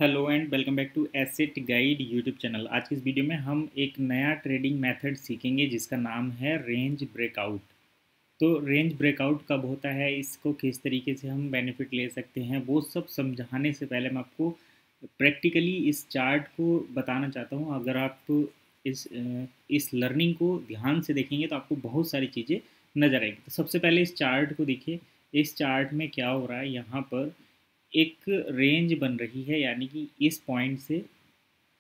Hello and welcome back to asset guide YouTube channel. आज की इस वीडियो में हम एक नया ट्रेडिंग मेथड सीखेंगे जिसका नाम है रेंज ब्रेकआउट। तो रेंज ब्रेकआउट कब होता है, इसको किस तरीके से हम बेनिफिट ले सकते हैं, वो सब समझाने से पहले मैं आपको प्रैक्टिकली इस चार्ट को बताना चाहता हूँ। अगर आप इस लर्निंग को ध्यान से देखेंगे तो आपको बहुत सारी चीज़ें नज़र आएगी। तो सबसे पहले इस चार्ट को देखिए। इस चार्ट में क्या हो रहा है, यहाँ पर एक रेंज बन रही है, यानी कि इस पॉइंट से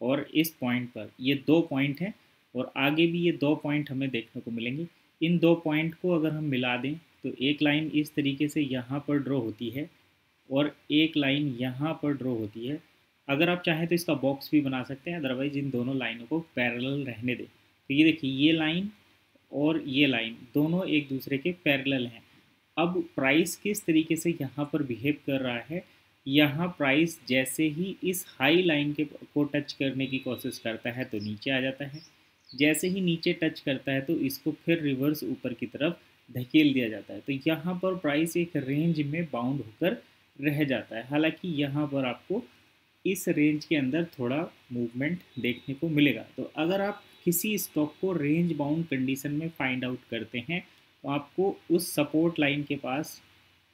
और इस पॉइंट पर ये दो पॉइंट हैं और आगे भी ये दो पॉइंट हमें देखने को मिलेंगे। इन दो पॉइंट को अगर हम मिला दें तो एक लाइन इस तरीके से यहाँ पर ड्रॉ होती है और एक लाइन यहाँ पर ड्रॉ होती है। अगर आप चाहें तो इसका बॉक्स भी बना सकते हैं, अदरवाइज इन दोनों लाइनों को पैरेलल रहने दें। तो ये देखिए, ये लाइन और ये लाइन दोनों एक दूसरे के पैरेलल हैं। अब प्राइस किस तरीके से यहाँ पर बिहेव कर रहा है, यहाँ प्राइस जैसे ही इस हाई लाइन के को टच करने की कोशिश करता है तो नीचे आ जाता है, जैसे ही नीचे टच करता है तो इसको फिर रिवर्स ऊपर की तरफ धकेल दिया जाता है। तो यहाँ पर प्राइस एक रेंज में बाउंड होकर रह जाता है। हालांकि यहाँ पर आपको इस रेंज के अंदर थोड़ा मूवमेंट देखने को मिलेगा। तो अगर आप किसी स्टॉक को रेंज बाउंड कंडीशन में फाइंड आउट करते हैं तो आपको उस सपोर्ट लाइन के पास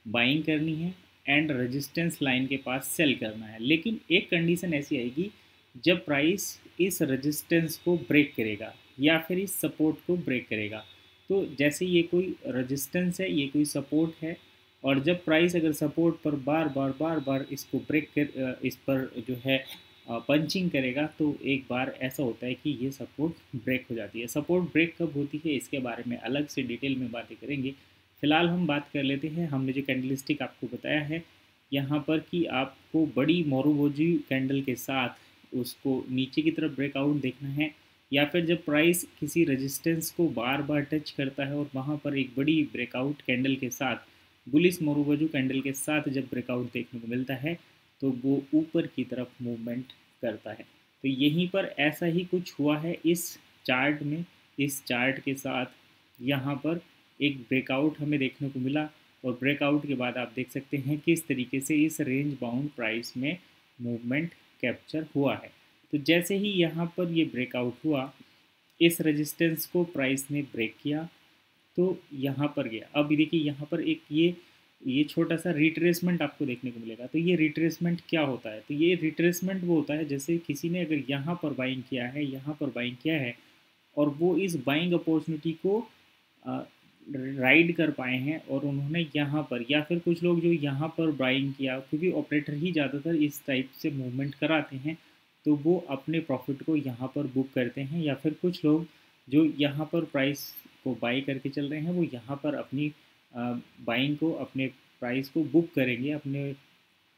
बाइंग करनी है एंड रेजिस्टेंस लाइन के पास सेल करना है। लेकिन एक कंडीशन ऐसी आएगी जब प्राइस इस रेजिस्टेंस को ब्रेक करेगा या फिर इस सपोर्ट को ब्रेक करेगा। तो जैसे ये कोई रेजिस्टेंस है, ये कोई सपोर्ट है, और जब प्राइस अगर सपोर्ट पर बार बार इसको ब्रेक कर इस पर जो है पंचिंग करेगा तो एक बार ऐसा होता है कि ये सपोर्ट ब्रेक हो जाती है। सपोर्ट ब्रेक कब होती है इसके बारे में अलग से डिटेल में बातें करेंगे। फिलहाल हम बात कर लेते हैं। हमने जो कैंडलस्टिक आपको बताया है यहाँ पर कि आपको बड़ी मोरोबोजी कैंडल के साथ उसको नीचे की तरफ ब्रेकआउट देखना है, या फिर जब प्राइस किसी रेजिस्टेंस को बार बार टच करता है और वहाँ पर एक बड़ी ब्रेकआउट कैंडल के साथ, बुलिश मोरोबोजी कैंडल के साथ जब ब्रेकआउट देखने को मिलता है तो वो ऊपर की तरफ मूवमेंट करता है। तो यहीं पर ऐसा ही कुछ हुआ है इस चार्ट में। इस चार्ट के साथ यहाँ पर एक ब्रेकआउट हमें देखने को मिला और ब्रेकआउट के बाद आप देख सकते हैं किस तरीके से इस रेंज बाउंड प्राइस में मूवमेंट कैप्चर हुआ है। तो जैसे ही यहाँ पर ये ब्रेकआउट हुआ, इस रेजिस्टेंस को प्राइस ने ब्रेक किया तो यहाँ पर गया। अब देखिए, यहाँ पर एक ये छोटा सा रिट्रेसमेंट आपको देखने को मिलेगा। तो ये रिट्रेसमेंट क्या होता है? तो ये रिट्रेसमेंट वो होता है जैसे किसी ने अगर यहाँ पर बाइंग किया है, यहाँ पर बाइंग किया है और वो इस बाइंग अपॉर्चुनिटी को राइड कर पाए हैं और उन्होंने यहाँ पर, या फिर कुछ लोग जो यहाँ पर बाइंग किया, क्योंकि ऑपरेटर ही ज़्यादातर इस टाइप से मूवमेंट कराते हैं, तो वो अपने प्रॉफिट को यहाँ पर बुक करते हैं। या फिर कुछ लोग जो यहाँ पर प्राइस को बाई करके चल रहे हैं वो यहाँ पर अपनी बाइंग को, अपने प्राइस को बुक करेंगे, अपने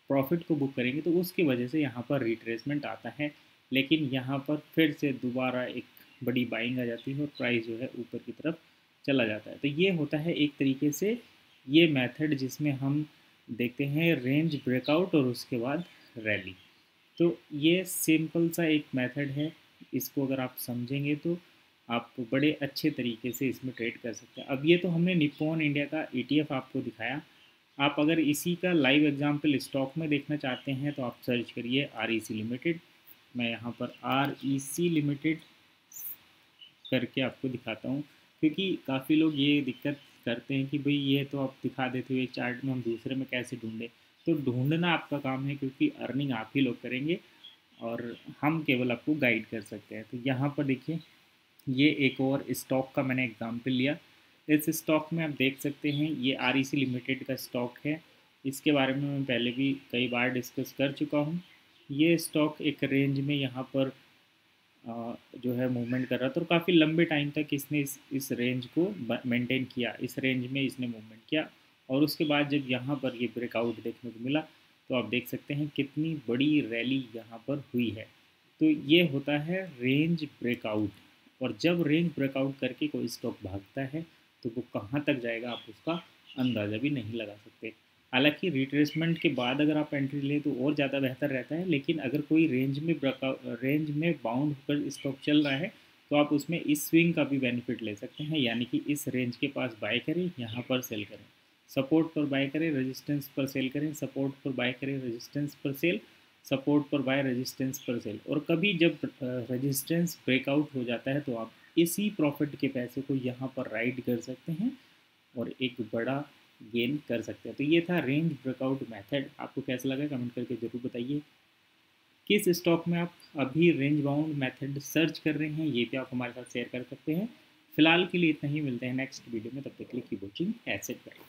प्रॉफिट को बुक करेंगे, तो उसकी वजह से यहाँ पर रिट्रेसमेंट आता है। लेकिन यहाँ पर फिर से दोबारा एक बड़ी बाइंग आ जाती है और प्राइस जो है ऊपर की तरफ चला जाता है। तो ये होता है एक तरीके से ये मेथड जिसमें हम देखते हैं रेंज ब्रेकआउट और उसके बाद रैली। तो ये सिंपल सा एक मेथड है, इसको अगर आप समझेंगे तो आप बड़े अच्छे तरीके से इसमें ट्रेड कर सकते हैं। अब ये तो हमने निप्पॉन इंडिया का ETF आपको दिखाया। आप अगर इसी का लाइव एग्जांपल स्टॉक में देखना चाहते हैं तो आप सर्च करिए REC लिमिटेड। मैं यहाँ पर REC लिमिटेड करके आपको दिखाता हूँ, क्योंकि काफ़ी लोग ये दिक्कत करते हैं कि भाई ये तो आप दिखा देते हो एक चार्ट में, हम दूसरे में कैसे ढूंढें। तो ढूंढना आपका काम है, क्योंकि अर्निंग आप ही लोग करेंगे और हम केवल आपको गाइड कर सकते हैं। तो यहाँ पर देखिए, ये एक और स्टॉक का मैंने एग्जांपल लिया। इस स्टॉक में आप देख सकते हैं ये REC लिमिटेड का स्टॉक है। इसके बारे में मैं पहले भी कई बार डिस्कस कर चुका हूँ। ये स्टॉक एक रेंज में यहाँ पर जो है मूवमेंट कर रहा था और काफ़ी लंबे टाइम तक इसने इस रेंज को मेंटेन किया, इस रेंज में इसने मूवमेंट किया। और उसके बाद जब यहाँ पर ये ब्रेकआउट देखने को मिला तो आप देख सकते हैं कितनी बड़ी रैली यहाँ पर हुई है। तो ये होता है रेंज ब्रेकआउट। और जब रेंज ब्रेकआउट करके कोई स्टॉक भागता है तो वो कहाँ तक जाएगा आप उसका अंदाज़ा भी नहीं लगा सकते। हालांकि रिट्रेसमेंट के बाद अगर आप एंट्री लें तो और ज़्यादा बेहतर रहता है, लेकिन अगर कोई रेंज में बाउंड होकर स्टॉक चल रहा है तो आप उसमें इस स्विंग का भी बेनिफिट ले सकते हैं। यानी कि इस रेंज के पास बाय करें, यहाँ पर सेल करें, सपोर्ट पर बाय करें, रेजिस्टेंस पर सेल करें, सपोर्ट पर बाय करें, रेजिस्टेंस पर सेल, सपोर्ट पर बाय, रेजिस्टेंस पर सेल। और कभी जब रेजिस्टेंस ब्रेकआउट हो जाता है तो आप इसी प्रॉफिट के पैसे को यहाँ पर राइड कर सकते हैं और एक बड़ा गेन कर सकते हैं। तो ये था रेंज ब्रेकआउट मेथड। आपको कैसा लगा कमेंट करके ज़रूर बताइए। किस स्टॉक में आप अभी रेंज बाउंड मेथड सर्च कर रहे हैं ये भी आप हमारे साथ शेयर कर सकते हैं। फिलहाल के लिए इतना ही, मिलते हैं नेक्स्ट वीडियो में, तब तक के लिए कीप वॉचिंग एसेट गाइड।